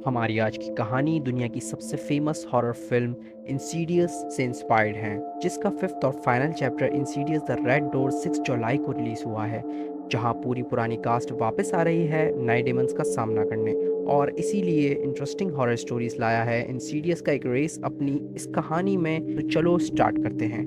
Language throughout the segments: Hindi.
हमारी आज की कहानी दुनिया की सबसे फेमस हॉरर फिल्म इंसीडियस से इंस्पायर्ड है, जिसका फिफ्थ और final chapter Insidious the red door 6 जुलाई को रिलीज हुआ है। जहां पूरी पुरानी कास्ट वापस आ रही है नए डेमंस का सामना करने, और इसीलिए इंटरेस्टिंग हॉरर स्टोरीज लाया है इंसीडियस का एक रेस अपनी इस कहानी में। तो चलो स्टार्ट करते हैं।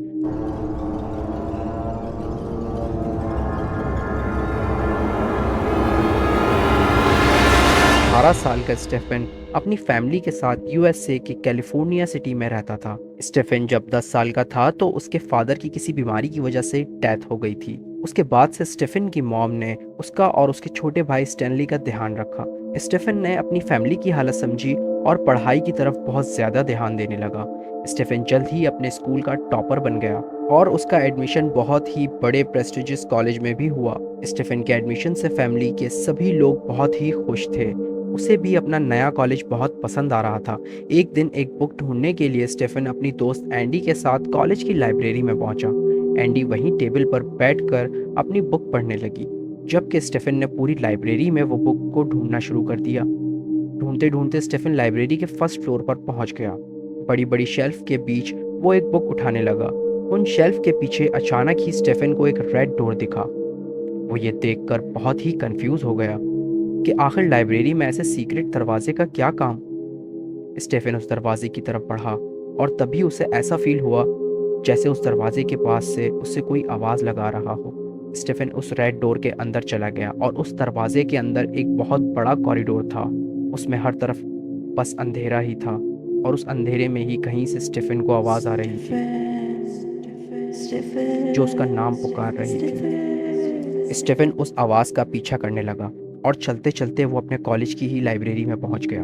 18 साल का स्टेफन अपनी फैमिली के साथ यूएसए की कैलिफोर्निया सिटी में रहता था। स्टेफन जब 10 साल का था तो उसके फादर की किसी बीमारी की वजह से डेथ हो गई थी। उसके बाद से स्टेफन की मॉम ने उसका और उसके छोटे भाई स्टैनली का ध्यान रखा। स्टेफन ने अपनी फैमिली की हालत समझी और पढ़ाई की तरफ बहुत ज़्यादा ध्यान देने लगा। स्टेफन जल्द ही अपने स्कूल का टॉपर बन गया और उसका एडमिशन बहुत ही बड़े प्रेस्टिजियस कॉलेज में भी हुआ। स्टेफन के एडमिशन से फैमिली के सभी लोग बहुत ही खुश थे। उसे भी अपना नया कॉलेज बहुत पसंद आ रहा था। एक दिन एक बुक ढूंढने के लिए स्टेफन अपनी दोस्त एंडी के साथ कॉलेज की लाइब्रेरी में पहुंचा। एंडी वहीं टेबल पर बैठकर अपनी बुक पढ़ने लगी, जबकि स्टेफन ने पूरी लाइब्रेरी में वो बुक को ढूंढना शुरू कर दिया। ढूंढते ढूंढते स्टेफन लाइब्रेरी के फर्स्ट फ्लोर पर पहुंच गया। बड़ी बड़ी शेल्फ के बीच वो एक बुक उठाने लगा। उन शेल्फ के पीछे अचानक ही स्टेफन को एक रेड डोर दिखा। वो ये देखकर बहुत ही कंफ्यूज हो गया कि आखिर लाइब्रेरी में ऐसे सीक्रेट दरवाजे का क्या काम। स्टेफन उस दरवाजे की तरफ बढ़ा और तभी उसे ऐसा फील हुआ जैसे उस दरवाजे के पास से उससे कोई आवाज़ लगा रहा हो। स्टेफन उस रेड डोर के अंदर चला गया और उस दरवाजे के अंदर एक बहुत बड़ा कॉरिडोर था। उसमें हर तरफ बस अंधेरा ही था और उस अंधेरे में ही कहीं से स्टेफन को आवाज़ आ रही थी, जो उसका नाम पुकार रही थी। स्टेफन उस आवाज़ का पीछा करने लगा और चलते चलते वो अपने कॉलेज की ही लाइब्रेरी में पहुंच गया।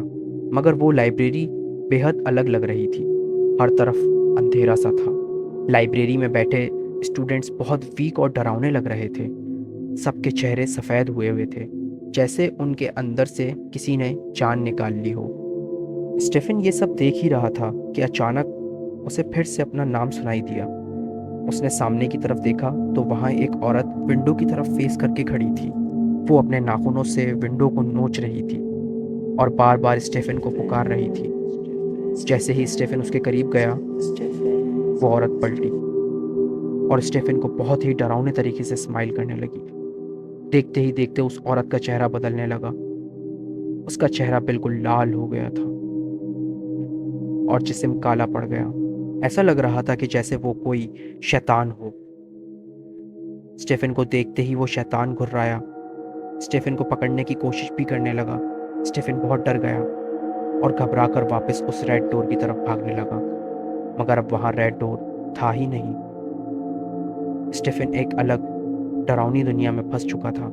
मगर वो लाइब्रेरी बेहद अलग लग रही थी। हर तरफ अंधेरा सा था। लाइब्रेरी में बैठे स्टूडेंट्स बहुत वीक और डरावने लग रहे थे। सबके चेहरे सफ़ेद हुए हुए थे, जैसे उनके अंदर से किसी ने जान निकाल ली हो। स्टेफन ये सब देख ही रहा था कि अचानक उसे फिर से अपना नाम सुनाई दिया। उसने सामने की तरफ देखा तो वहाँ एक औरत विंडो की तरफ फेस करके खड़ी थी। वो अपने नाखूनों से विंडो को नोच रही थी और बार बार स्टेफन को पुकार रही थी। जैसे ही स्टेफन उसके करीब गया, वो औरत पलटी और स्टेफन को बहुत ही डरावने तरीके से स्माइल करने लगी। देखते ही देखते उस औरत का चेहरा बदलने लगा। उसका चेहरा बिल्कुल लाल हो गया था और जिस्म काला पड़ गया। ऐसा लग रहा था कि जैसे वो कोई शैतान हो। स्टेफन को देखते ही वो शैतान घुर्राया। स्टेफन को पकड़ने की कोशिश भी करने लगा। स्टेफन बहुत डर गया और घबराकर वापस उस रेड डोर की तरफ भागने लगा, मगर अब वहाँ रेड डोर था ही नहीं। स्टेफन एक अलग डरावनी दुनिया में फंस चुका था।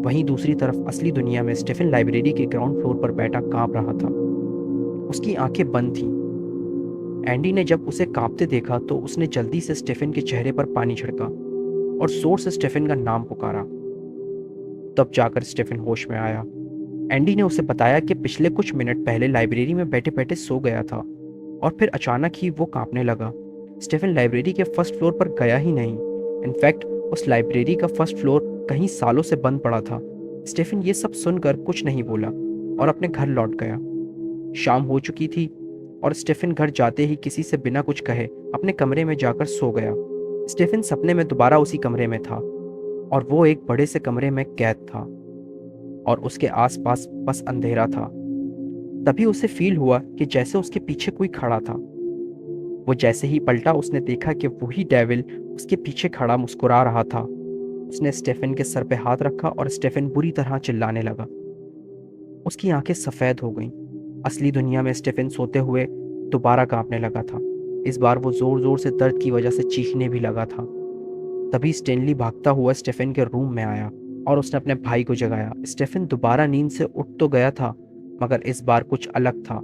वहीं दूसरी तरफ असली दुनिया में स्टेफन लाइब्रेरी के ग्राउंड फ्लोर पर बैठा कांप रहा था। उसकी आंखें बंद थीं। एंडी ने जब उसे कांपते देखा तो उसने जल्दी से स्टेफन के चेहरे पर पानी छिड़का और जोर से स्टेफन का नाम पुकारा। तब जाकर स्टेफन होश में आया। एंडी ने उसे बताया कि पिछले कुछ मिनट पहले लाइब्रेरी में बैठे बैठे सो गया था और फिर अचानक ही वो कांपने लगा। स्टेफन लाइब्रेरी के फर्स्ट फ्लोर पर गया ही नहीं। इनफैक्ट उस लाइब्रेरी का फर्स्ट फ्लोर कहीं सालों से बंद पड़ा था। स्टेफन ये सब सुनकर कुछ नहीं बोला और अपने घर लौट गया। शाम हो चुकी थी और स्टेफन घर जाते ही किसी से बिना कुछ कहे अपने कमरे में जाकर सो गया। स्टेफन सपने में दोबारा उसी कमरे में था और वो एक बड़े से कमरे में कैद था और उसके आसपास बस अंधेरा था। तभी उसे फील हुआ कि जैसे उसके पीछे कोई खड़ा था। वो जैसे ही पलटा उसने देखा कि वही डेविल उसके पीछे खड़ा मुस्कुरा रहा था। उसने स्टेफन के सर पे हाथ रखा और स्टेफन बुरी तरह चिल्लाने लगा। उसकी आंखें सफ़ेद हो गईं। असली दुनिया में स्टेफन सोते हुए दोबारा कांपने लगा था। इस बार वो ज़ोर ज़ोर से दर्द की वजह से चीखने भी लगा था। तभी स्टेनली भागता हुआ स्टेफन के रूम में आया और उसने अपने भाई को जगाया। स्टेफन दोबारा नींद से उठ तो गया था, मगर इस बार कुछ अलग था।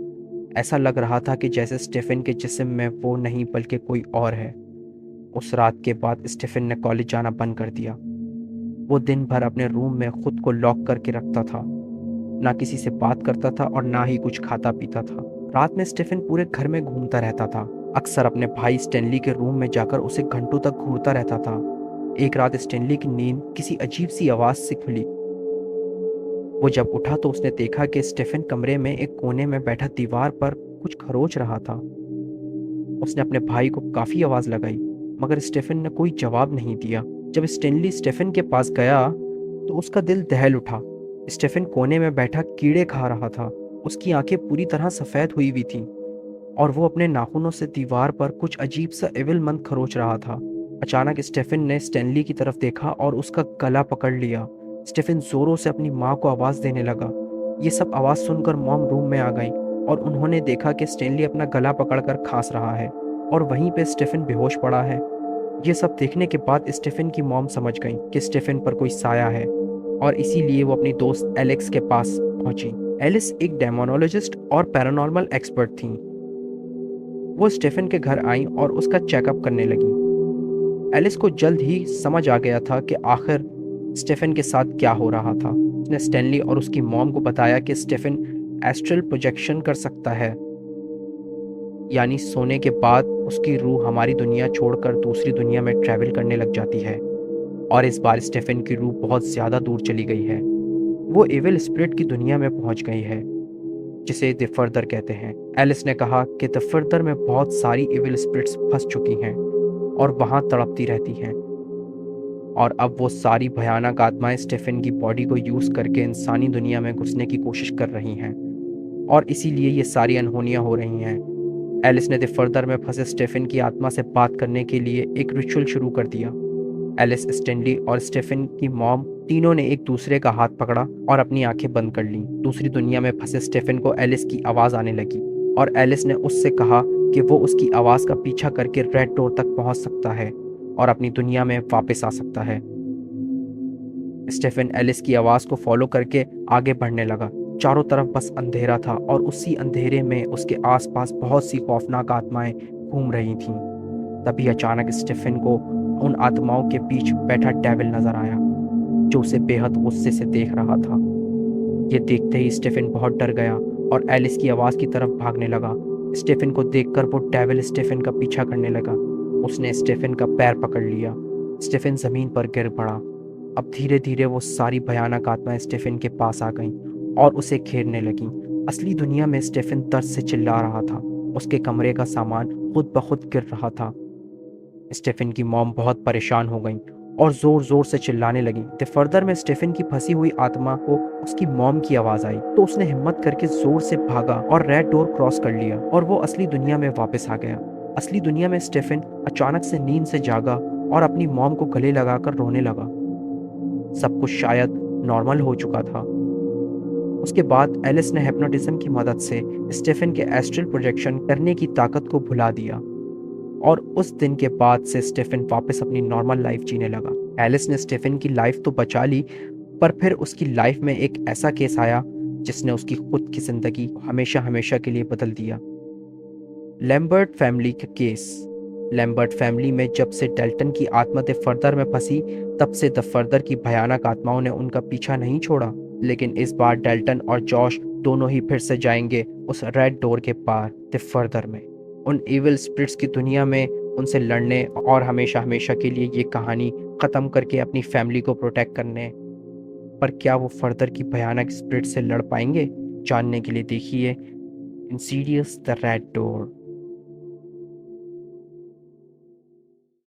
ऐसा लग रहा था कि जैसे स्टेफन के जिस्म में वो नहीं बल्कि कोई और है। उस रात के बाद स्टेफन ने कॉलेज जाना बंद कर दिया। वो दिन भर अपने रूम में खुद को लॉक करके रखता था, ना किसी से बात करता था और ना ही कुछ खाता पीता था। रात में स्टेफन पूरे घर में घूमता रहता था। अक्सर अपने भाई स्टेनली के रूम में जाकर उसे घंटों तक घूरता रहता था। एक रात स्टेनली की नींद किसी अजीब सी आवाज़ से खुली। वो जब उठा तो उसने देखा कि स्टेफन कमरे में एक कोने में बैठा दीवार पर कुछ खरोच रहा था। उसने अपने भाई को काफ़ी आवाज़ लगाई, मगर स्टेफन ने कोई जवाब नहीं दिया। जब स्टेनली स्टेफन के पास गया तो उसका दिल दहल उठा। स्टेफन कोने में बैठा कीड़े खा रहा था। उसकी आंखें पूरी तरह सफ़ेद हुई हुई थीं और वो अपने नाखूनों से दीवार पर कुछ अजीब सा एविल मंत्र खरोच रहा था। अचानक स्टेफन ने स्टेनली की तरफ देखा और उसका गला पकड़ लिया। स्टेफन जोरों से अपनी माँ को आवाज़ देने लगा। ये सब आवाज़ सुनकर मॉम रूम में आ गई और उन्होंने देखा कि स्टेनली अपना गला पकड़कर खांस रहा है और वहीं पे स्टेफन बेहोश पड़ा है। ये सब देखने के बाद स्टेफन की मॉम समझ गई कि स्टेफन पर कोई साया है और इसीलिए वो अपनी दोस्त एलेक्स के पास पहुंची। एलिस एक डेमोनोलॉजिस्ट और पैरानॉर्मल एक्सपर्ट थी। वो स्टेफन के घर आई और उसका चेकअप करने लगी। एलिस को जल्द ही समझ आ गया था कि आखिर स्टेफन के साथ क्या हो रहा था। उसने स्टैनली और उसकी मॉम को बताया कि स्टेफन एस्ट्रल प्रोजेक्शन कर सकता है, यानी सोने के बाद उसकी रूह हमारी दुनिया छोड़कर दूसरी दुनिया में ट्रैवल करने लग जाती है। और इस बार स्टेफन की रूह बहुत ज़्यादा दूर चली गई है। वो एविल स्पिरिट की दुनिया में पहुंच गई है, जिसे द फर्दर कहते हैं। एलिस ने कहा कि द फर्दर में बहुत सारी एविल स्पिरिट्स फंस चुकी हैं और वहां तड़पती रहती हैं, और अब वो सारी भयानक आत्माएं स्टेफन की बॉडी को यूज़ करके इंसानी दुनिया में घुसने की कोशिश कर रही हैं, और इसीलिए ये सारी अनहोनियां हो रही हैं। एलिस ने द फर्दर में फंसे स्टेफन की आत्मा से बात करने के लिए एक रिचुअल शुरू कर दिया। एलिस, स्टेनली और स्टेफन की मॉम तीनों ने एक दूसरे का हाथ पकड़ा और अपनी आंखें बंद कर लीं। दूसरी दुनिया में फंसे स्टेफन को एलिस की आवाज़ आने लगी और एलिस ने उससे कहा कि वो उसकी आवाज़ का पीछा करके रेड डोर तक पहुंच सकता है और अपनी दुनिया में वापस आ सकता है। स्टेफन एलिस की आवाज़ को फॉलो करके आगे बढ़ने लगा। चारों तरफ बस अंधेरा था और उसी अंधेरे में उसके आसपास बहुत सी खौफनाक आत्माएं घूम रही थीं। तभी अचानक स्टेफन को उन आत्माओं के बीच बैठा डेविल नजर आया, जो उसे बेहद गुस्से से देख रहा था। ये देखते ही स्टेफन बहुत डर गया और एलिस की आवाज़ की तरफ भागने लगा। स्टेफन को देखकर वो डेविल स्टेफन का पीछा करने लगा। उसने स्टेफन का पैर पकड़ लिया। स्टेफन ज़मीन पर गिर पड़ा। अब धीरे धीरे वो सारी भयानक आत्माएं स्टेफन के पास आ गईं और उसे घेरने लगीं। असली दुनिया में स्टेफन दर्द से चिल्ला रहा था। उसके कमरे का सामान खुद ब खुद गिर रहा था। स्टेफन की मॉम बहुत परेशान हो गई और जोर जोर से चिल्लाने लगी। द फर्दर में स्टेफन की फंसी हुई आत्मा को उसकी मॉम की आवाज आई तो उसने हिम्मत करके जोर से भागा और रेड डोर क्रॉस कर लिया और वो असली दुनिया में वापस आ गया। असली दुनिया में स्टेफन अचानक से नींद से जागा और अपनी मॉम को गले लगाकर रोने लगा। सब कुछ शायद नॉर्मल हो चुका था। उसके बाद एलिस ने हिप्नोटिज्म की मदद से स्टेफन के एस्ट्रल प्रोजेक्शन करने की ताकत को भुला दिया और उस दिन के बाद से स्टेफन वापस अपनी नॉर्मल लाइफ जीने लगा। एलिस ने स्टेफन की लाइफ तो बचा ली, पर फिर उसकी लाइफ में एक ऐसा केस आया जिसने उसकी खुद की जिंदगी हमेशा हमेशा के लिए बदल दिया। लैम्बर्ट फैमिली का केस। लैम्बर्ट फैमिली में जब से डेल्टन की आत्मा द फर्दर में फंसी, तब से द फर्दर की भयानक आत्माओं ने उनका पीछा नहीं छोड़ा। लेकिन इस बार डेल्टन और जॉश दोनों ही फिर से जाएंगे उस रेड डोर के पार द फर्दर में, उन इविल स्पिरिट्स की दुनिया में उनसे लड़ने और हमेशा हमेशा के लिए ये कहानी ख़त्म करके अपनी फैमिली को प्रोटेक्ट करने। पर क्या वो फर्दर की भयानक स्पिरिट से लड़ पाएंगे? जानने के लिए देखिए इंसीडियस द रेड डोर।